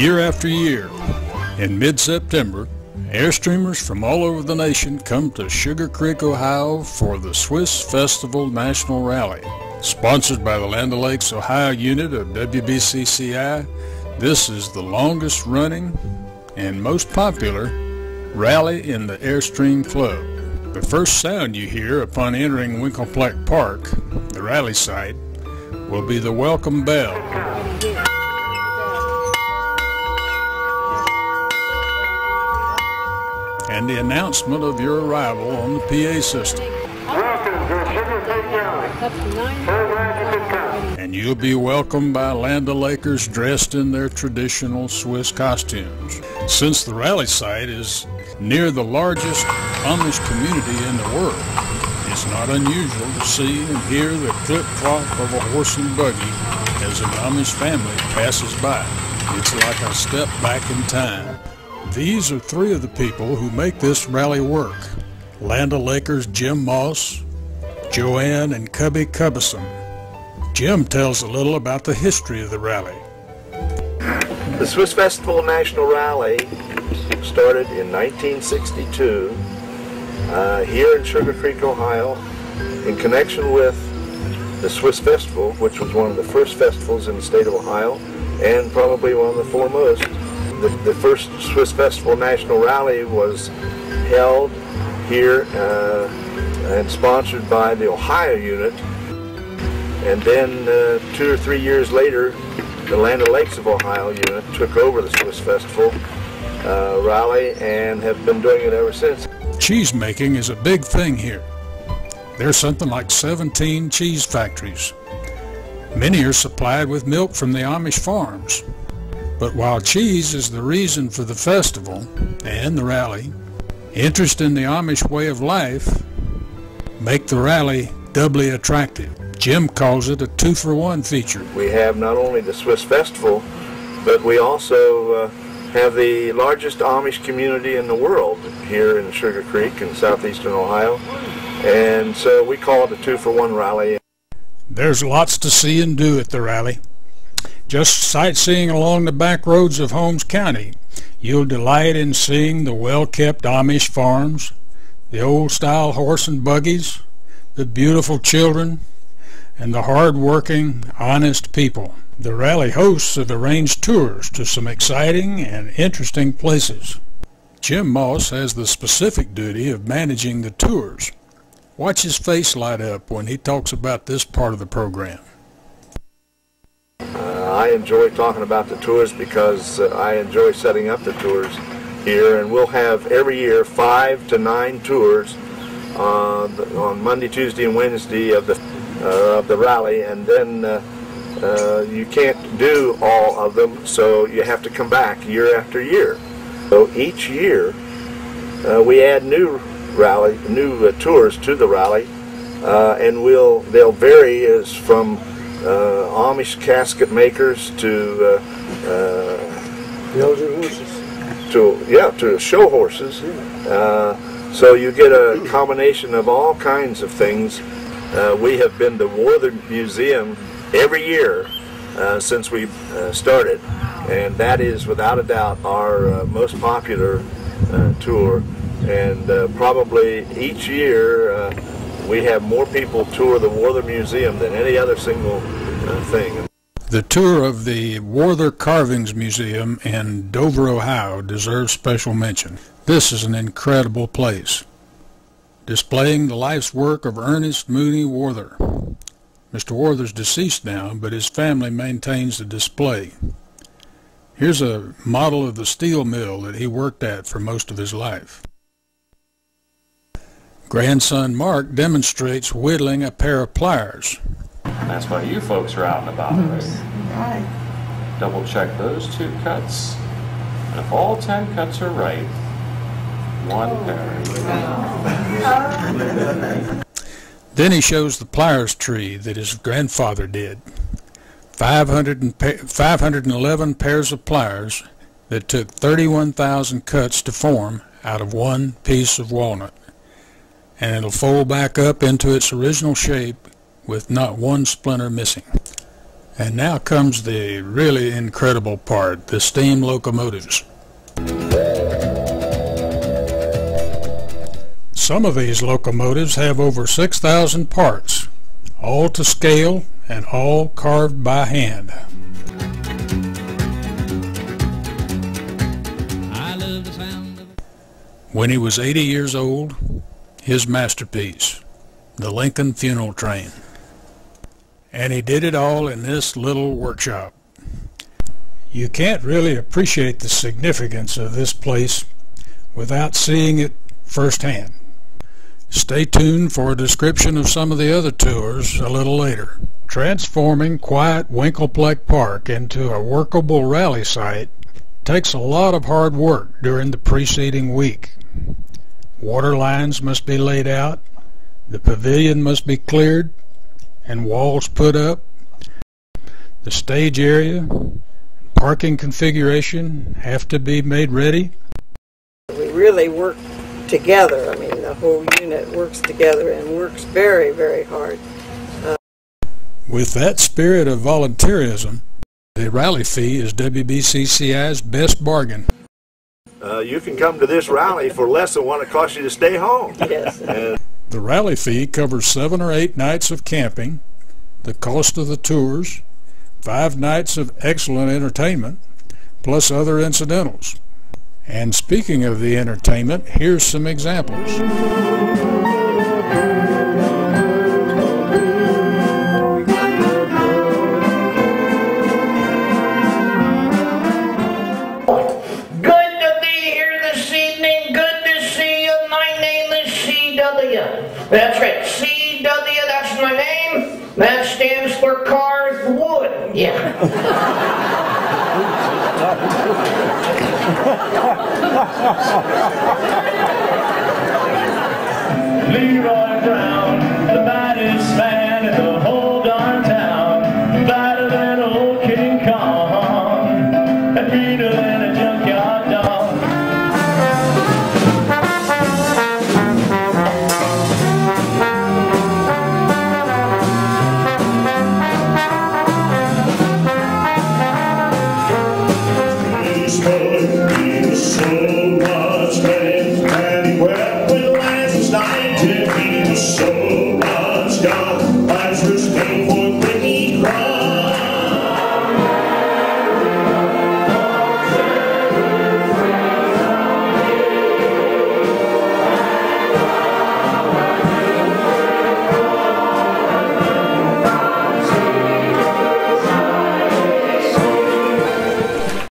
Year after year, in mid-September, Airstreamers from all over the nation come to Sugarcreek, Ohio for the Swiss Festival National Rally. Sponsored by the Land O'Lakes, Ohio unit of WBCCI, this is the longest running and most popular rally in the Airstream Club. The first sound you hear upon entering Winklepleck Park, the rally site, will be the welcome bell. And the announcement of your arrival on the PA system. Welcome to Sugarcreek Rally. And you'll be welcomed by Land O'Lakers dressed in their traditional Swiss costumes. Since the rally site is near the largest Amish community in the world, it's not unusual to see and hear the clip-clop of a horse and buggy as an Amish family passes by. It's like a step back in time. These are three of the people who make this rally work. Land O'Lakers Jim Moss, Joanne, and Cubby Cubbison. Jim tells a little about the history of the rally. The Swiss Festival National Rally started in 1962 here in Sugarcreek, Ohio, in connection with the Swiss Festival, which was one of the first festivals in the state of Ohio, and probably one of the foremost. The first Swiss Festival National Rally was held here and sponsored by the Ohio unit. And then 2 or 3 years later, the Land O'Lakes of Ohio unit took over the Swiss Festival Rally and have been doing it ever since. Cheese making is a big thing here. There's something like 17 cheese factories. Many are supplied with milk from the Amish farms. But while cheese is the reason for the festival and the rally, interest in the Amish way of life make the rally doubly attractive. Jim calls it a 2-for-1 feature. We have not only the Swiss Festival, but we also have the largest Amish community in the world here in Sugarcreek in southeastern Ohio. And so we call it a 2-for-1 rally. There's lots to see and do at the rally. Just sightseeing along the back roads of Holmes County, you'll delight in seeing the well-kept Amish farms, the old-style horse and buggies, the beautiful children, and the hard-working, honest people. The rally hosts have arranged tours to some exciting and interesting places. Jim Moss has the specific duty of managing the tours. Watch his face light up when he talks about this part of the program. I enjoy talking about the tours because I enjoy setting up the tours here, and we'll have every year 5 to 9 tours on Monday, Tuesday, and Wednesday of the rally, and then you can't do all of them, so you have to come back year after year. So each year we add new tours to the rally, and they'll vary as from Amish casket makers to to show horses. So you get a combination of all kinds of things. We have been to Warther Museum every year since we started, and that is without a doubt our most popular tour. And probably each year we have more people tour the Warther Museum than any other single thing. The tour of the Warther Carvings Museum in Dover, Ohio deserves special mention. This is an incredible place, displaying the life's work of Ernest Mooney Warther. Mr. Warther's deceased now, but his family maintains the display. Here's a model of the steel mill that he worked at for most of his life. Grandson Mark demonstrates whittling a pair of pliers. That's why you folks are out and about, right? Double check those 2 cuts. And if all 10 cuts are right, 1 pair. Then he shows the pliers tree that his grandfather did. 511 pairs of pliers that took 31,000 cuts to form out of 1 piece of walnut. And it'll fold back up into its original shape with not 1 splinter missing. And now comes the really incredible part, the steam locomotives. Some of these locomotives have over 6,000 parts, all to scale and all carved by hand. When he was 80 years old, his masterpiece, the Lincoln funeral train. And he did it all in this little workshop. You can't really appreciate the significance of this place without seeing it firsthand. Stay tuned for a description of some of the other tours a little later. Transforming quiet Winklepleck Park into a workable rally site takes a lot of hard work during the preceding week. Water lines must be laid out, the pavilion must be cleared, and walls put up. The stage area, parking configuration have to be made ready. We really work together. I mean, the whole unit works together and works very, very hard. With that spirit of volunteerism, the rally fee is WBCCI's best bargain. You can come to this rally for less than what it costs you to stay home. Yes. The rally fee covers 7 or 8 nights of camping, the cost of the tours, 5 nights of excellent entertainment, plus other incidentals. And speaking of the entertainment, here's some examples. Good to be here this evening. Good to see you. My name is C.W. That's right, C.W. That's my name. That stands for carved wood. Yeah. Leroy